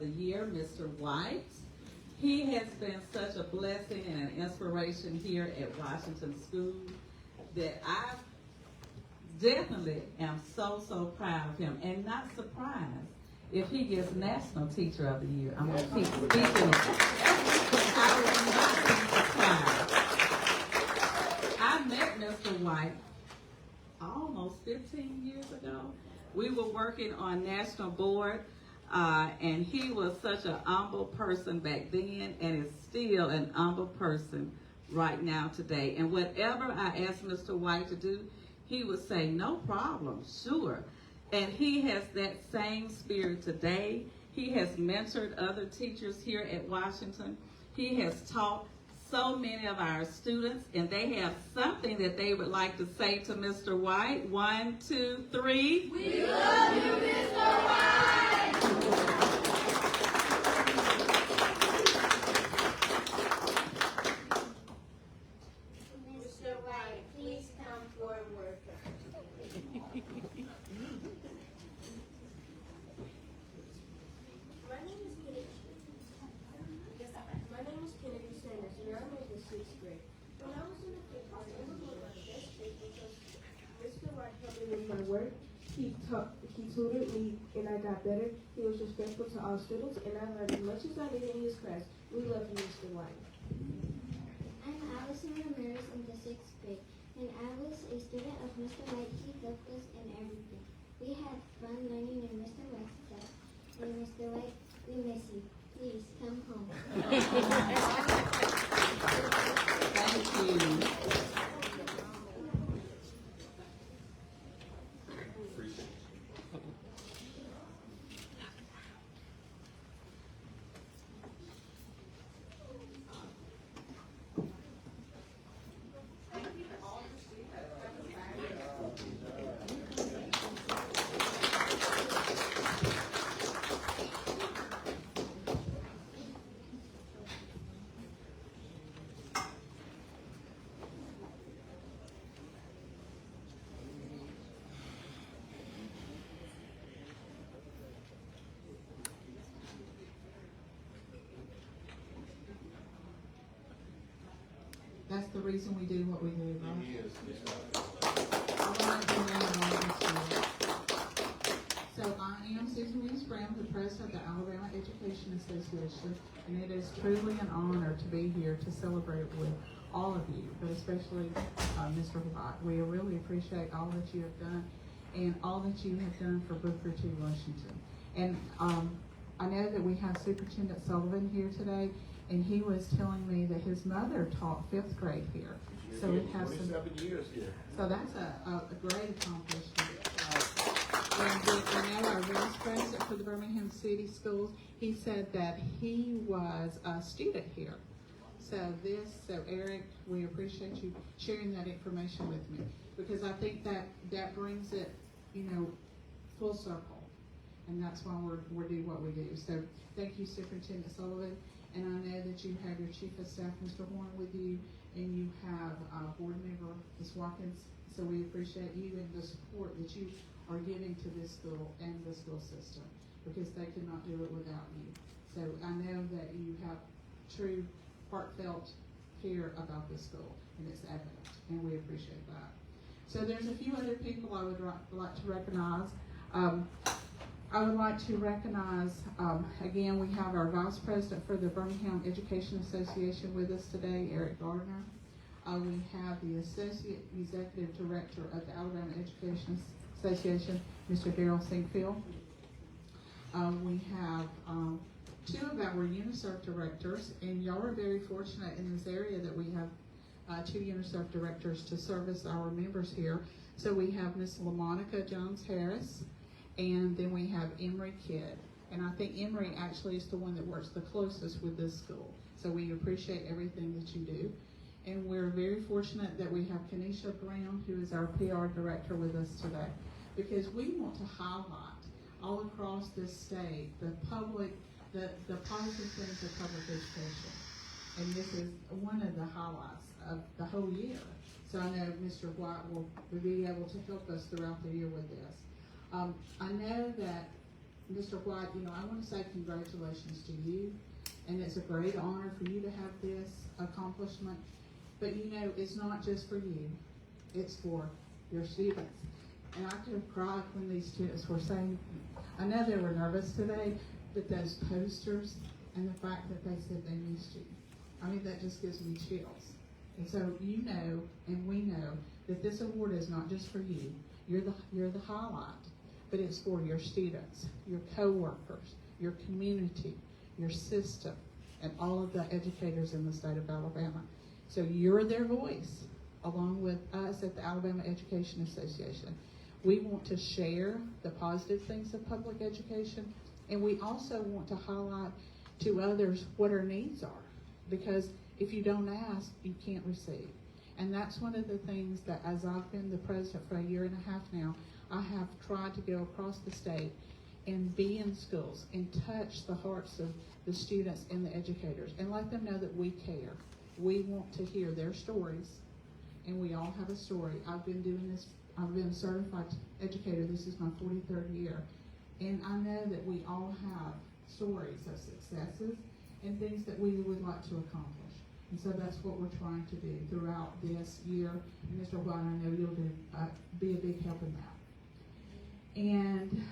the year, Mr. White. He has been such a blessing and an inspiration here at Washington School that I definitely am so proud of him, and not surprised if he gets National Teacher of the Year. I'm going to keep speaking. I will not be surprised. I met Mr. White almost 15 years ago. We were working on national board, and he was such an humble person back then, and is still an humble person right now today. And whatever I asked Mr. White to do, he would say, no problem, sure. And he has that same spirit today. He has mentored other teachers here at Washington. He has taught so many of our students, and they have something that they would like to say to Mr. White. 1, 2, 3. We love you, Mr. White! Mr. White, please come forward. My name is Kennedy Sanders, and I'm in the 6th grade. When I was in the 5th grade, I was one of the best kids because Mr. White helped me with my work. He tutored me, and I got better. He was respectful to all students, and I learned as much as I did in his class. We love you, Mr. White. I'm Allison Ramirez in the 6th grade, and I was a student of Mr. White. He helped us in everything. We had fun learning in Mr. White's class. And Mr. White, we miss you. Please come home. Thank you. That's the reason we do what we do, right? So I am Susan Williams Brown, the president of the Alabama Education Association, and it is truly an honor to be here to celebrate with all of you, but especially Mr. White. We really appreciate all that you have done and all that you have done for Booker T. Washington. And I know that we have Superintendent Sullivan here today, and he was telling me that his mother taught 5th grade here. So we have 27 years here. So that's a great accomplishment. And I know our vice president for the Birmingham City Schools, he said that he was a student here. So Eric, we appreciate you sharing that information with me, because I think that brings it, full circle. And that's why we do what we do. So thank you, Superintendent Sullivan. And I know that you have your Chief of Staff, Mr. Horn, with you, and you have Board Member, Ms. Watkins. So we appreciate you and the support that you are giving to this school and the school system, because they could not do it without you. So I know that you have true, heartfelt care about this school, and it's evident, and we appreciate that. So there's a few other people I would like to recognize. I would like to recognize, again, we have our Vice President for the Birmingham Education Association with us today, Eric Gardner. We have the Associate Executive Director of the Alabama Education Association, Mr. Darrell Sinkfield. We have 2 of our UNICEF directors, and y'all are very fortunate in this area that we have 2 UNICEF directors to service our members here. So we have Ms. LaMonica Jones-Harris, and then we have Emery Kidd. And I think Emery actually is the one that works the closest with this school. So we appreciate everything that you do. And we're very fortunate that we have Kenesha Brown, who is our PR director, with us today, because we want to highlight all across this state the positive things of public education. And this is one of the highlights of the whole year. So I know Mr. White will be able to help us throughout the year with this. I know that Mr. White, you know, I want to say congratulations to you, and it's a great honor for you to have this accomplishment. But you know, it's not just for you, it's for your students. And I could have cried when these students were saying, I know they were nervous today, but those posters and the fact that they said they missed you, I mean, that just gives me chills. And so you know, and we know, that this award is not just for you. You're the highlight, but it's for your students, your co-workers, your community, your system, and all of the educators in the state of Alabama. So you're their voice, along with us at the Alabama Education Association. We want to share the positive things of public education, and we also want to highlight to others what our needs are, because if you don't ask, you can't receive. And that's one of the things that, as I've been the president for a year and a half now, I have tried to go across the state and be in schools and touch the hearts of the students and the educators and let them know that we care. We want to hear their stories, and we all have a story. I've been doing this, I've been a certified educator, this is my 43rd year, and I know that we all have stories of successes and things that we would like to accomplish. And so that's what we're trying to do throughout this year. And Mr. White, I know you'll be a big help in that. And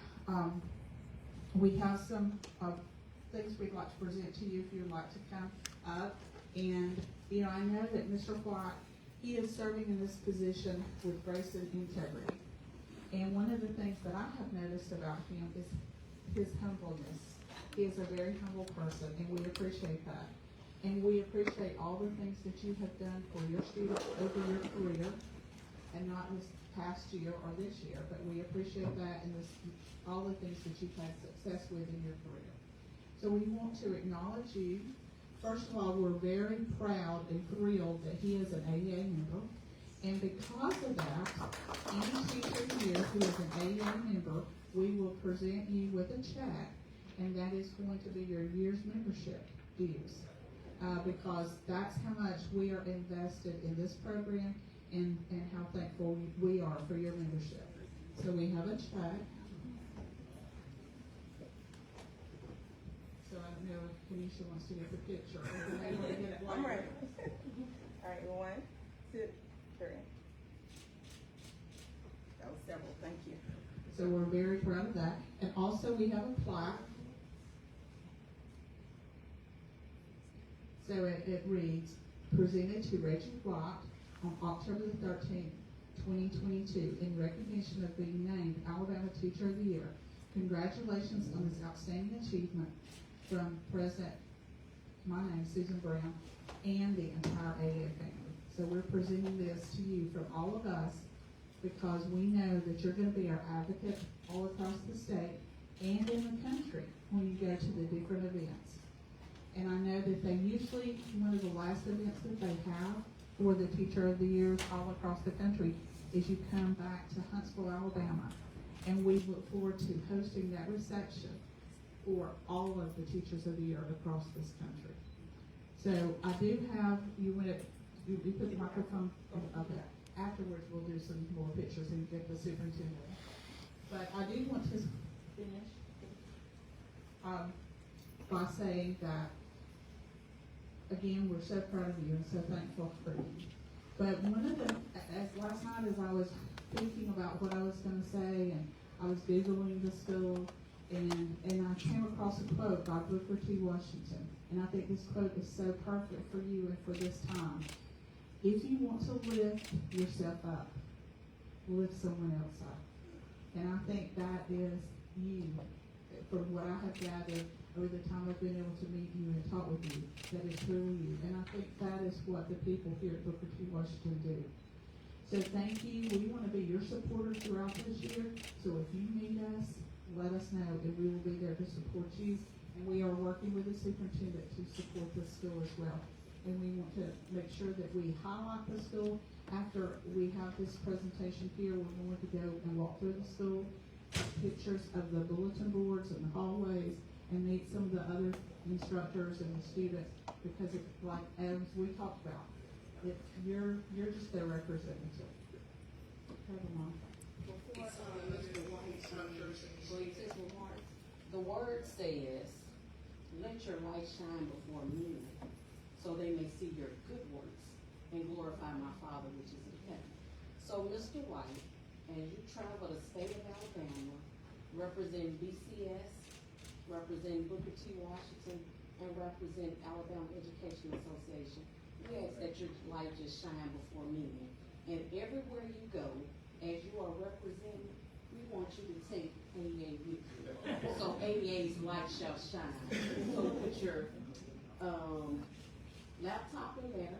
we have some things we'd like to present to you if you'd like to come up. And, you know, I know that Mr. White, he is serving in this position with grace and integrity. And one of the things that I have noticed about him is his humbleness. He is a very humble person, and we appreciate that. And we appreciate all the things that you have done for your students over your career, and not this past year or this year, but we appreciate that and all the things that you've had success with in your career. So we want to acknowledge you. First of all, we're very proud and thrilled that he is an AEA member. And because of that, any teacher here who is an AEA member, we will present you with a check, and that is going to be your year's membership dues. Because that's how much we are invested in this program and how thankful we are for your membership. So we have a check. So I don't know if Kenesha wants to get the picture. I'm ready. All right, 1, 2, 3. That was several, thank you. So we're very proud of that. And also we have a plaque. So it reads, presented to Reggie White on October the 13th, 2022, in recognition of being named Alabama Teacher of the Year. Congratulations on this outstanding achievement from President, my name, Susan Brown, and the entire AEA family. So we're presenting this to you from all of us because we know that you're going to be our advocate all across the state and in the country when you go to the different events. And I know that they usually, one of the last events that they have for the Teacher of the Year all across the country is you come back to Huntsville, Alabama. And we look forward to hosting that reception for all of the Teachers of the Year across this country. So I do have, you put the microphone up there. Afterwards, we'll do some more pictures and get the superintendent. But I do want to finish by saying that, again, we're so proud of you and so thankful for you. But one of the, as last night as I was thinking about what I was going to say, and I was Googling the school, and I came across a quote by Booker T. Washington. And I think this quote is so perfect for you and for this time. If you want to lift yourself up, lift someone else up. And I think that is you, from what I have gathered over the time I've been able to meet you and talk with you, that is truly you. And I think that is what the people here at Booker T. Washington do. So thank you. We want to be your supporters throughout this year. So if you need us, let us know, and we will be there to support you. And we are working with the superintendent to support the school as well. And we want to make sure that we highlight the school. After we have this presentation here, we're going to go and walk through the school, pictures of the bulletin boards and the hallways, and meet some of the other instructors and the students, because it's like, as we talked about, you're just their representative. Before Mr. White, please, remarks, The word says, let your light shine before men, so they may see your good works and glorify my Father which is in heaven. So, Mr. White, as you travel the state of Alabama, represent BCS, represent Booker T. Washington, and represent Alabama Education Association, we ask that your light just shine before men. And everywhere you go, as you are representing, we want you to take AEA with you. So AEA's light shall shine. So put your laptop in there.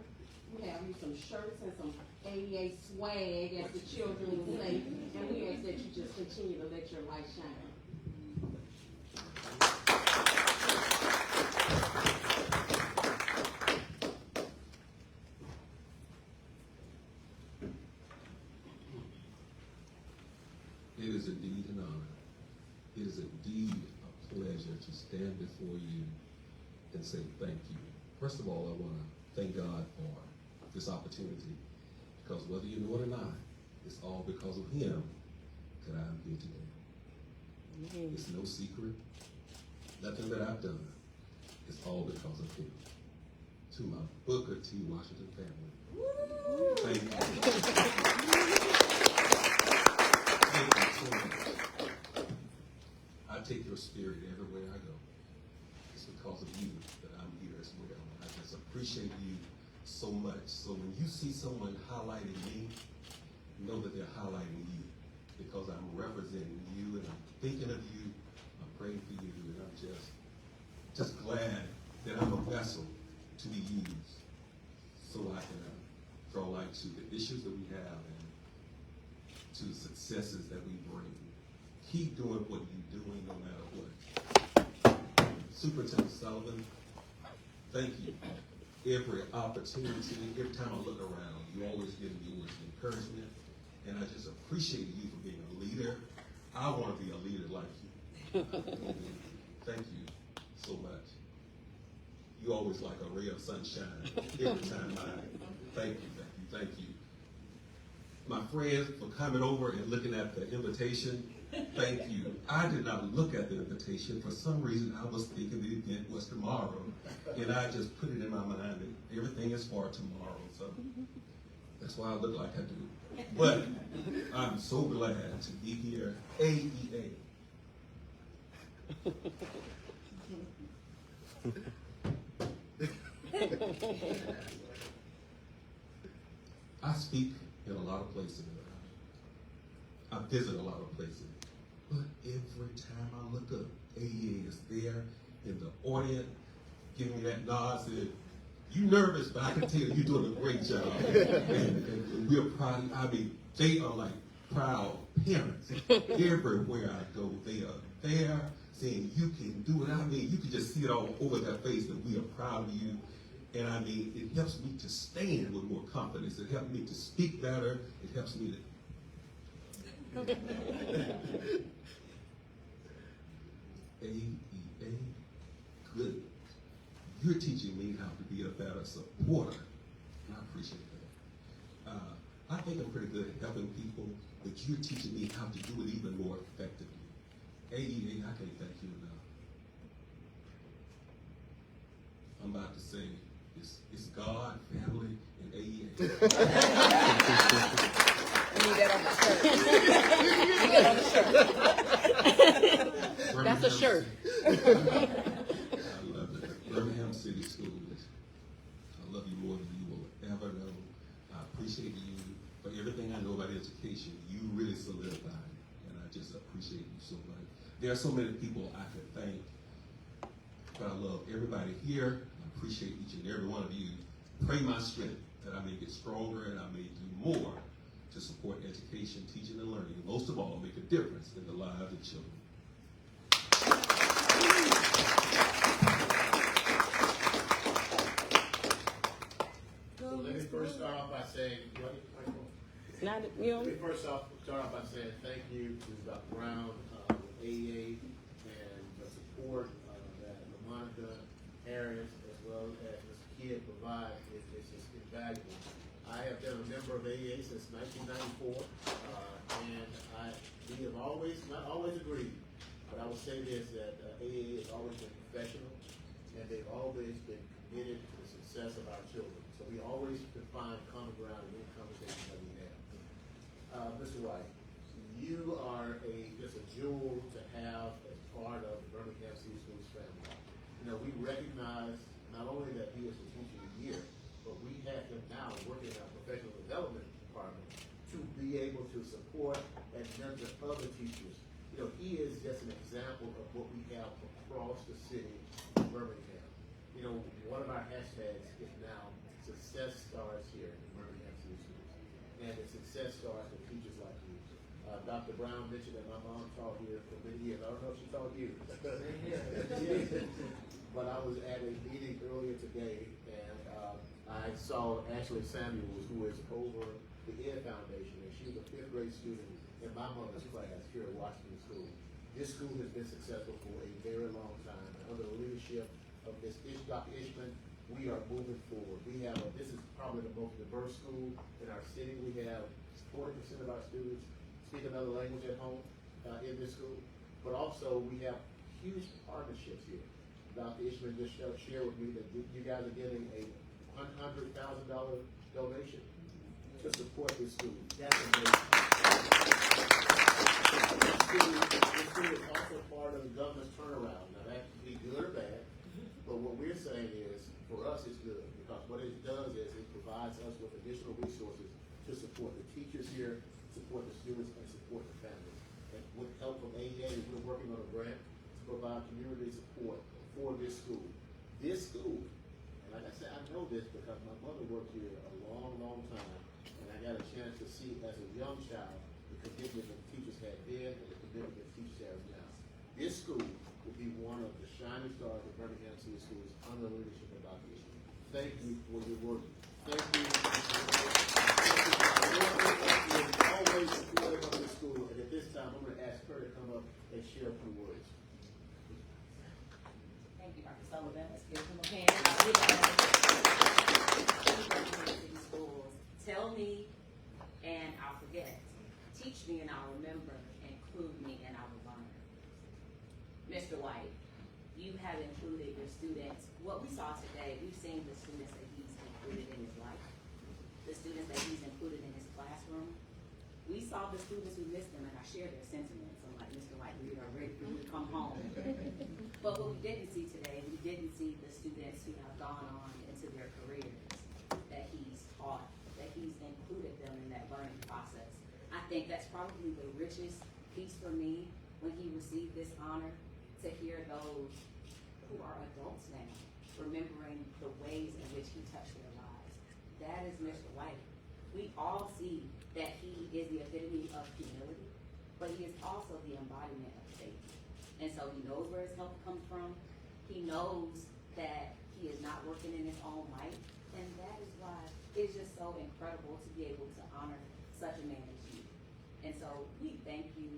We have you some shirts and some AEA swag, as the children will say. And we ask that you just continue to let your light shine. It is indeed an honor. It is indeed a pleasure to stand before you and say thank you. First of all, I want to thank God for this opportunity, because whether you know it or not, it's all because of Him that I'm here today. It's no secret. Nothing that I've done. It's all because of Him. To my Booker T. Washington family, thank you. Thank you so much. I take your spirit everywhere I go. It's because of you that I'm here as well. I just appreciate you so much. So when you see someone highlighting me, know that they're highlighting you, because I'm representing you and I'm thinking of you. I'm praying for you, and I'm just glad that I'm a vessel to be used so I can draw light to the issues that we have and to the successes that we bring. Keep doing what you're doing no matter what. Superintendent Sullivan, thank you. Every opportunity, every time I look around, you always give me words of encouragement, and I just appreciate you for being a leader. I want to be a leader like you. Thank you so much. You always like a ray of sunshine every time thank you. My friends, for coming over and looking at the invitation, thank you. I did not look at the invitation. For some reason, I was thinking the event was tomorrow, and I just put it in my mind that everything is for tomorrow, so that's why I look like I do. But I'm so glad to be here. AEA. I speak in a lot of places. I visit a lot of places. But every time I look up, AEA is there in the audience, giving me that nod, said, you nervous, but I can tell you, you're doing a great job. and we're proud. I mean, they are like proud parents. Everywhere I go, they are there saying, you can do it. I mean, you can just see it all over their face that we are proud of you. And I mean, it helps me to stand with more confidence. It helps me to speak better. It helps me to... AEA, good. You're teaching me how to be a better supporter. And I appreciate that. I think I'm pretty good at helping people, but you're teaching me how to do it even more effectively. AEA, I can't thank you enough. I'm about to say, it's God, family, and AEA. We need that on the shirt. That's a shirt. I love it. Birmingham City Schools. I love you more than you will ever know. I appreciate you for everything I know about education. You really solidified it, and I just appreciate you so much. There are so many people I could thank, but I love everybody here. I appreciate each and every one of you. Pray my strength that I may get stronger and I may do more to support education, teaching, and learning, and most of all, make a difference in the lives of children. So let me first start off by saying, Not, you know, let me first start off by saying thank you to Dr. Brown, AEA, and the support that LaMonica, Harris, as well as Ms. Kidd provide is just invaluable. I have been a member of AEA since 1994, and we have not always agreed, But I will say this, that AEA has always been professional, and they've always been committed to the success of our children. So we always can find common ground in any conversation that we have. Mr. White, you are just a jewel to have as part of the Birmingham City Schools family. You know, we recognize not only that he is the teacher of the year, but we have him now working in our professional development department to be able to support and mentor other teachers. You know, he is just an example of what we have across the city of Birmingham. You know, one of our hashtags is now success starts here in Birmingham City Schools. And the success starts with teachers like you. Dr. Brown mentioned that my mom taught here for many years. I don't know if she taught you. But I was at a meeting earlier today, and I saw Ashley Samuels, who is over the AEA Foundation, and she was a 5th grade student in my mother's class here at Washington School. This school has been successful for a very long time. Under the leadership of Dr. Ishman, we are moving forward. This is probably the most diverse school in our city. We have 40% of our students speak another language at home in this school. But also, we have huge partnerships here. Dr. Ishman just shared with me that you guys are getting a $100,000 donation to support this school. That's amazing. This school is also part of the governor's turnaround. Now that can be good or bad, but what we're saying is, for us, it's good, because what it does is it provides us with additional resources to support the teachers here, support the students, and support the families. And with help from AEA, we're working on a grant to provide community support for this school. This school, and like I said, I know this because my mother worked here a long, long time, and I got a chance to see as a young child the commitment that the teachers had then and the commitment that the teachers have now. This school will be one of the shining stars of Birmingham City Schools under the leadership of Dr. Ishman. Thank you for your work. Thank you. Always supportive of this school, and at this time, I'm going to ask her to come up and share a few words. Thank you, Dr. Sullivan. Let's give him a hand. City schools. Tell me and I'll forget. Teach me and I'll remember. Include me and I will learn. Mr. White, you have included your students. What we saw today, we've seen the students that he's included in his life, the students that he's included in his classroom. We saw the students who missed him, and I share their sentiments. I'm like, Mr. White, we are ready for you to come home. But what we didn't see today, we didn't see the students who have gone on into their careers that he's taught, that he's included them in that learning process. I think that's probably the richest piece for me when he received this honor, to hear those who are adults now remembering the ways in which he touched their lives. That is Mr. White. We all see that he is the epitome of humility, but he is also the embodiment of faith. And so he knows where his help comes from. He knows that he is not working in his own might. And that is why it's just so incredible to be able to honor such a man as you. And so we thank you.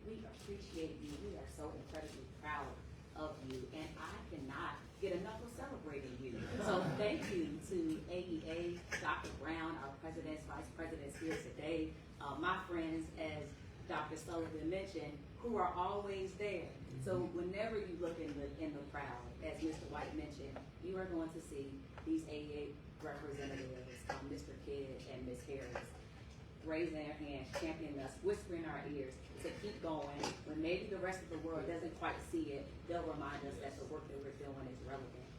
We appreciate you. We are so incredibly proud of you. And I cannot get enough of celebrating you. So thank you to AEA, Dr. Brown, our presidents, vice presidents here today, my friends, as Dr. Sullivan mentioned, who are always there. So whenever you look in the crowd, as Mr. White mentioned, you are going to see these AEA representatives, Mr. Kidd and Ms. Harris, raising their hands, championing us, whispering in our ears to keep going. When maybe the rest of the world doesn't quite see it, they'll remind us that the work that we're doing is relevant.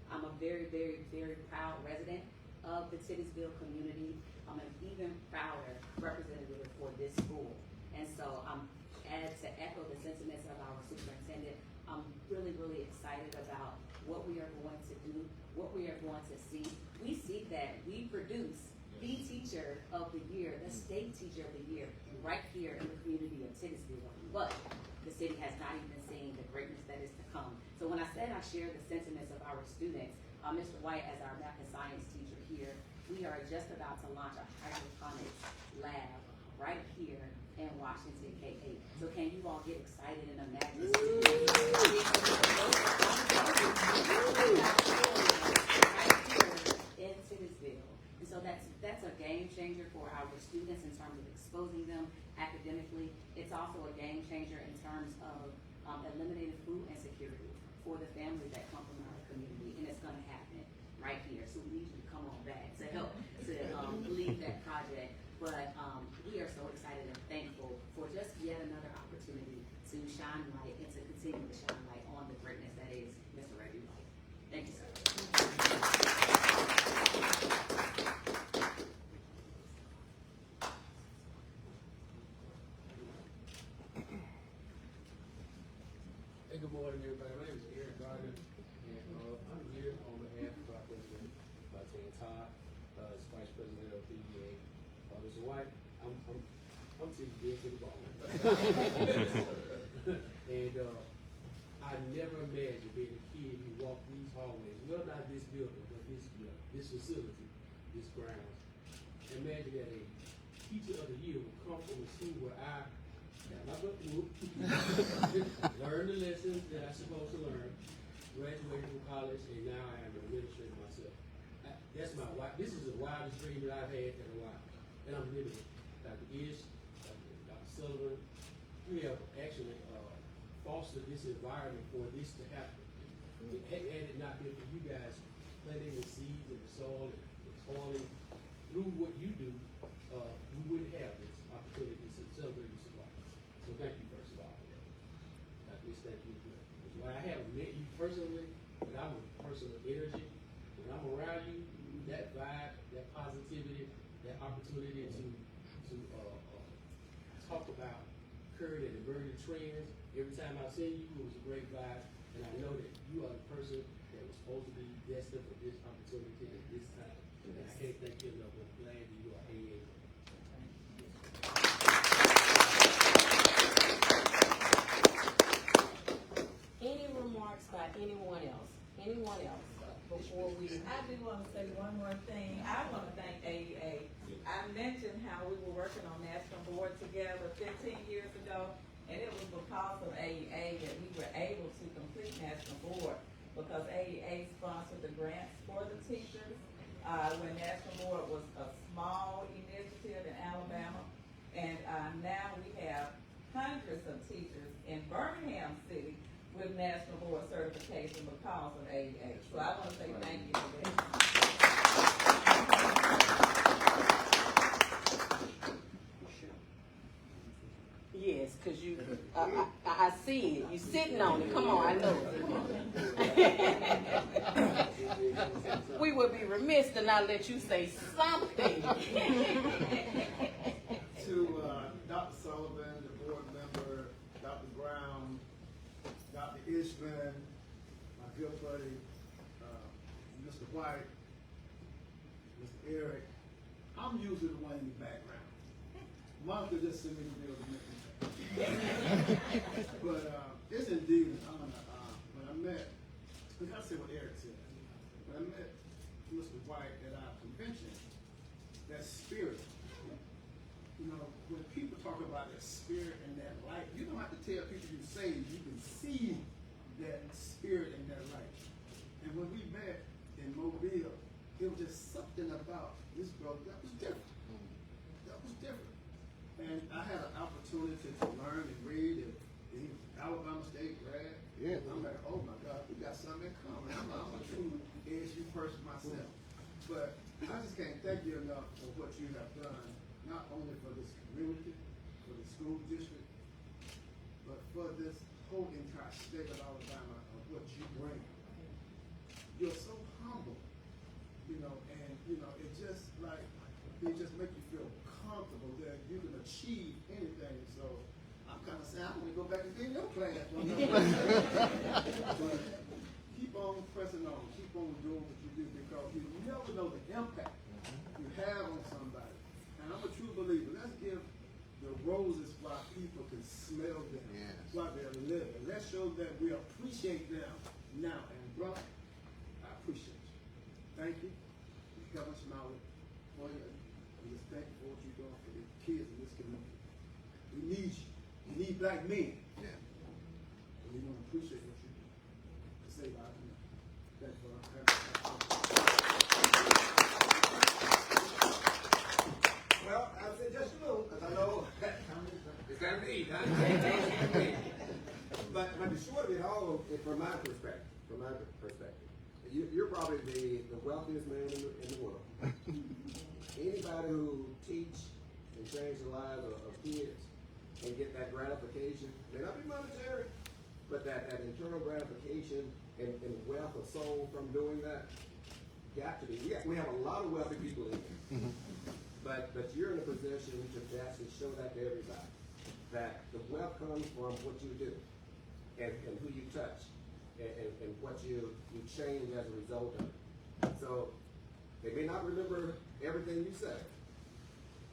I'm a very, very, very proud resident of the Titusville community. I'm an even prouder representative for this school. And so to echo the sentiments of our superintendent, I'm really, really excited about what we are going to do, what we are going to see. We see that we produce the teacher of the year, the state teacher of the year, right here in the community of Titusville. But the city has not even seen the greatness that is to come. So when I said I share the sentiments of our students, Mr. White, as our math and science teacher here, we are just about to launch a hydroponics lab right here in Washington, K8. So can you all get excited and imagine? Right here in Titusville. And so that's a game changer for our students in terms of exposing them academically. It's also a game changer in terms of eliminating food insecurity for the families that come from our community, and it's gonna happen right here. So we need you to come on back to help to lead that project. But we are so excited and thankful for just yet another opportunity to shine light and to continue to shine light on the greatness that is Mr. Reggie White. Thank you, sir. Hey, good morning, everybody. My name is Eric Gardner, and I'm here on behalf of our president, Ted Todd, as vice president of AEA. Mr. White, I'm taking you to the ball. And I never imagined being a kid who walked these hallways, well, not this building, but this facility, this grounds. Imagine that a teacher of the year would come from a school where I got my butt whooped, learned the lessons that I'm supposed to learn, graduated from college, and now I am an administrator myself. This is the wildest dream that I've had in a while, and I'm living it. Dr. Ish, Dr. Sullivan, we have actually fostered this environment for this to happen. Had it not been for you guys planting the seeds in the soil and toiling through what you do, we wouldn't have this opportunity to celebrate this life. So thank you, first of all. Dr. Ish, thank you. While I haven't met you personally, but I'm a person of energy. When I'm around you, that vibe, that positivity, that opportunity to talk about current and emerging trends. Every time I see you, it was a great vibe, and I know that you are the person that was supposed to be destined for this opportunity at this time. And I can't thank you enough. I'm glad that you are AEA. Any remarks by anyone else? Anyone else before we? I do want to say one more thing. I want to thank AEA. I mentioned how we were working on National Board together 15 years ago, and it was because of AEA that we were able to complete National Board, because AEA sponsored the grants for the teachers when National Board was a small initiative in Alabama, and now we have hundreds of teachers in Birmingham City with National Board certification because of AEA. So I want to say thank you for that. Yes, because you, I see it. You sitting on it. Come on, I know it. We would be remiss to not let you say something. To Dr. Sullivan, the board member, Dr. Brown, Dr. Ishman, my good buddy, Mr. White, Mr. Eric. I'm usually the one in the background. Monica just sent me the bill to make me back. But it's indeed an honor. When I met, because I said what Eric said, when I met Mr. White at our convention, that spirit, you know, when people talk about that spirit and that light, you don't have to tell people you saved. You can see that spirit and that light. And when we met in Mobile, it was just something about this brother that was different. That was different. And I had an opportunity to learn and read, and he was Alabama State grad. Yeah. I'm like, oh my God, we got something in common. I'm a true ASU person myself. But I just can't thank you enough for what you have done, not only for this community, for the school district, but for this whole entire state of Alabama of what you bring. You're so humble, you know, and you know, it just make you feel comfortable that you can achieve anything. So I'm kind of saying I'm going to go back and be in your class. But keep on pressing on, keep on doing what you do, because you never know the impact you have on somebody. And I'm a true believer. Let's give the roses while people can smell them, while they're living. Let's show that we appreciate them now. And brother, I appreciate you. Thank you. God bless you, Molly. For you. I'm just thankful for what you're doing for the kids in this community. We need you. We need black men. Yeah. And we want to appreciate what you do to save our community. Thank you for having me. Well, I'll say just a little, because I know it's got to be, huh? But from my perspective, you're probably the wealthiest man in the world. Anybody who teach and change the lives of kids and get that gratification, may not be monetary, but that internal gratification and wealth of soul from doing that, got to be. We have a lot of wealthy people in here, but you're in a position to actually show that to everybody, that the wealth comes from what you do and who you touch and what you change as a result of it. So they may not remember everything you say,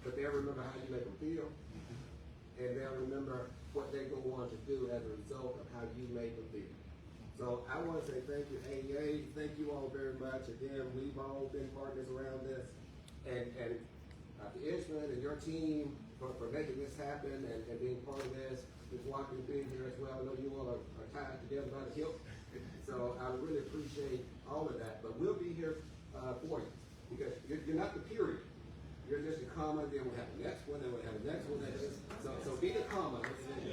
but they'll remember how you make them feel, and they'll remember what they go on to do as a result of how you make them feel. So I want to say thank you, AEA. Thank you all very much. Again, we've all been partners around this, and Dr. Ishman and your team for making this happen and being part of this. Ms. Watkins being here as well. I know you all are tied together by the hip, so I really appreciate all of that. But we'll be here for you, because you're not the period. You're just a comma, then we'll have the next one, then we'll have the next one. So be the comma, and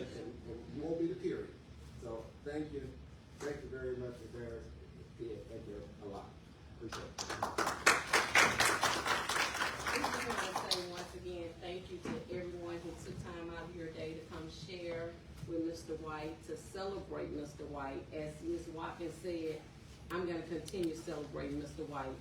you won't be the period. So thank you. Thank you very much for being here. Thank you a lot. Appreciate it. I just want to say once again, thank you to everyone who took time out of your day to come share with Mr. White, to celebrate Mr. White. As Ms. Watkins said, I'm going to continue celebrating Mr. White.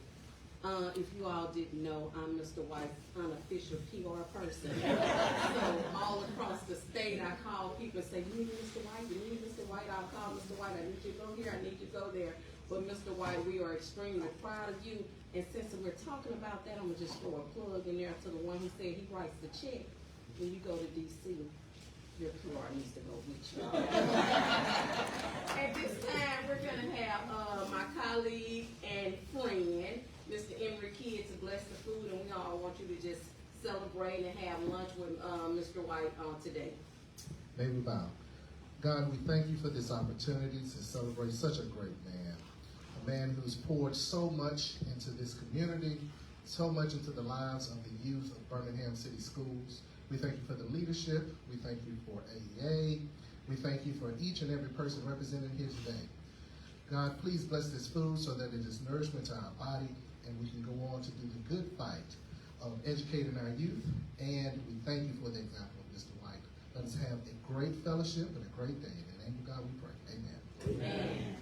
If you all didn't know, I'm Mr. White's unofficial PR person. So all across the state, I call people and say, you need Mr. White, you need Mr. White. I'll call Mr. White, I need you to go here, I need you to go there. But Mr. White, we are extremely proud of you. And since we're talking about that, I'm gonna just throw a plug in there to the one who said he writes the check. When you go to DC, your PR needs to go with you. At this time, we're gonna have my colleague and friend, Mr. Emery Kidd, to bless the food, and we all want you to just celebrate and have lunch with Mr. White today. May we bow. God, we thank you for this opportunity to celebrate such a great man, a man who's poured so much into this community, so much into the lives of the youth of Birmingham City Schools. We thank you for the leadership. We thank you for AEA. We thank you for each and every person represented here today. God, please bless this food so that it is nourishment to our body, and we can go on to do the good fight of educating our youth. And we thank you for the example of Mr. White. Let us have a great fellowship and a great day. In the name of God we pray. Amen. Amen.